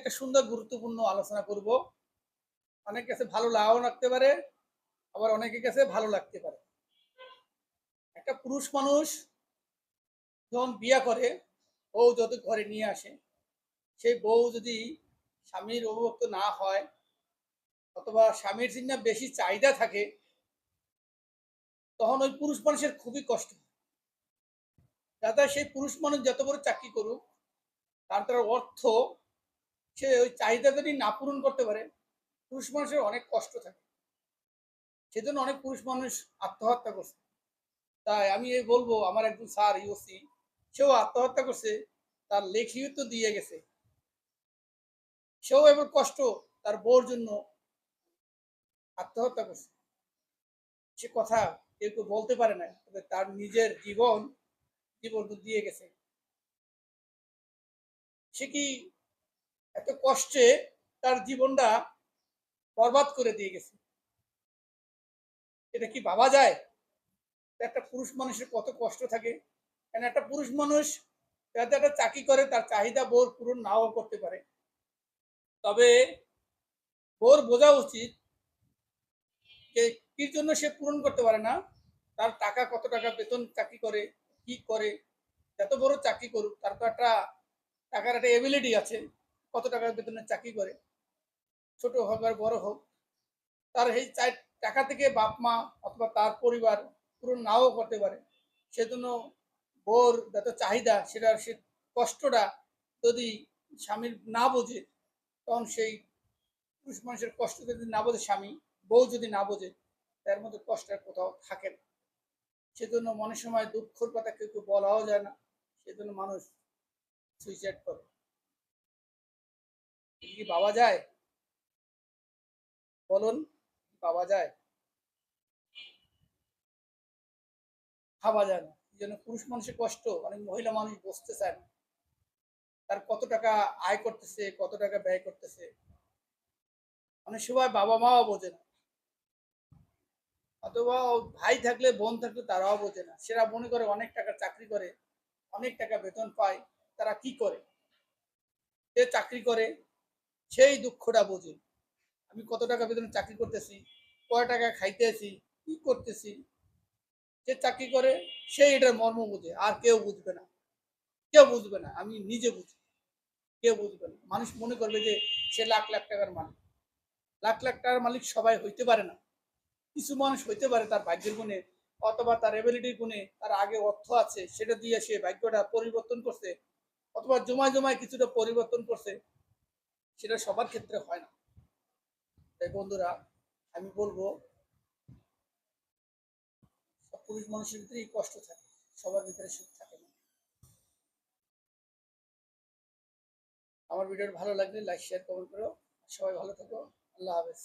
একটা সুন্দর গুরুত্বপূর্ণ আলোচনা করব। অনেকের কাছে ভালো নাও লাগতে পারে, আবার অনেকের কাছে ভালো লাগতে পারে। একটা পুরুষ মানুষ যখন বিয়ে করে, বউ যত ঘরে নিয়ে আসে, সেই বউ যদি স্বামীর অভিভক্ত না হয় অথবা স্বামীর জন্য বেশি চাহিদা থাকে, তখন ওই পুরুষ মানুষের খুবই কষ্ট হয়। দাদা সেই পুরুষ মানুষ যত বড় চাকরি করুক, তার অর্থ সে ওই চাহিদা যদি না পূরণ করতে পারে, পুরুষ মানুষের অনেক কষ্ট থাকে। সেজন্য অনেক পুরুষ মানুষ আত্মহত্যা করছে। তাই আমি এই বলবো, আমার একজন স্যার ইউসি, সেও আত্মহত্যা করছে, তার লেখিও তো দিয়ে গেছে। সেও এবার কষ্ট, তার বউর জন্য আত্মহত্যা করছে। সে কথা কেউ কেউ বলতে পারে না, তবে তার নিজের জীবন জীবন তো দিয়ে গেছে। সে কি এত কষ্টে তার জীবনটা বরবাদ করে দিয়ে গেছে? এটা কি ভাবা যায়? একটা পুরুষ মানুষের কত কষ্ট থাকে। কারণ একটা পুরুষ মানুষ যাতে একটা চাকরি করে, তার চাহিদা বউর পূরণ নাও করতে পারে, তবে বউর বোঝা উচিত যে কি জন্য সে পূরণ করতে পারে না। তার টাকা, কত টাকা বেতন চাকরি করে, কি করে, যত বড় চাকরি করুক, তার তো একটা টাকার একটা এবিলিটি আছে। কত টাকার বেতনের চাকরি করে, ছোট হোক আর বড় হোক, তার এই টাকা থেকে বাপ মা অথবা তার পরিবার পূরণ নাও করতে পারে। সেজন্য বউর যত চাহিদা, সেটা সে কষ্টটা যদি স্বামীর না বোঝে, তখন সেই পুরুষ মানুষের কষ্ট যদি না বোঝে স্বামী, বউ যদি না বোঝে, তার মধ্যে কষ্টের কোথাও থাকে না। সেজন্য মনের সময় দুঃখের কথা কেউ কেউ বলাও যায় না, সেজন্য মানুষ সুইসাইড করে। কি পাওয়া যায়? বলুন, পাওয়া যায়? ভাবা যায় না। এই জন্য পুরুষ মানুষের কষ্ট অনেক মহিলা মানুষ বুঝতে চায় না। তার কত টাকা আয় করতেছে, কত টাকা ব্যয় করতেছে, অনেক সময় বাবা মাও বোঝে না, অথবা ভাই থাকলে বোন থাকলে তারাও বোঝে না। সেরা মনে করে অনেক টাকা চাকরি করে, অনেক টাকা বেতন পায়, তারা কি করে? যে চাকরি করে সেই দুঃখটা বোঝে। আমি কত টাকা বেতনে চাকরি করতেছি, কয় টাকা খাইতেছি, কি করতেছি। যে চাকরি করে সে এটার মর্ম বুঝে, আর কেউ বুঝবে না। কেউ বুঝবে না, আমি নিজে বুঝি। কেউ বুঝবে না। মানুষ মনে করবে যে সে লাখ লাখ টাকার মালিক। লাখ লাখ টাকার মালিক সবাই হইতে পারে না। কিছু মানুষ হইতে পারে তার ভাগ্যের গুণে, অথবা তার এবিলিটির গুণে, তার আগে অর্থ আছে, সেটা দিয়ে সে ভাগ্যটা পরিবর্তন করছে, অথবা জমায় জমায় কিছুটা পরিবর্তন করছে। সেটা সবার ক্ষেত্রে হয় না। তাই বন্ধুরা, আমি বলবো, সব পুরুষ মানুষের ভিতরেই কষ্ট থাকে, সবার ভিতরে সুখ থাকে না। আমার ভিডিওটা ভালো লাগলে লাইক শেয়ার কমেন্ট করো। সবাই ভালো থাকো। আল্লাহ হাফেজ।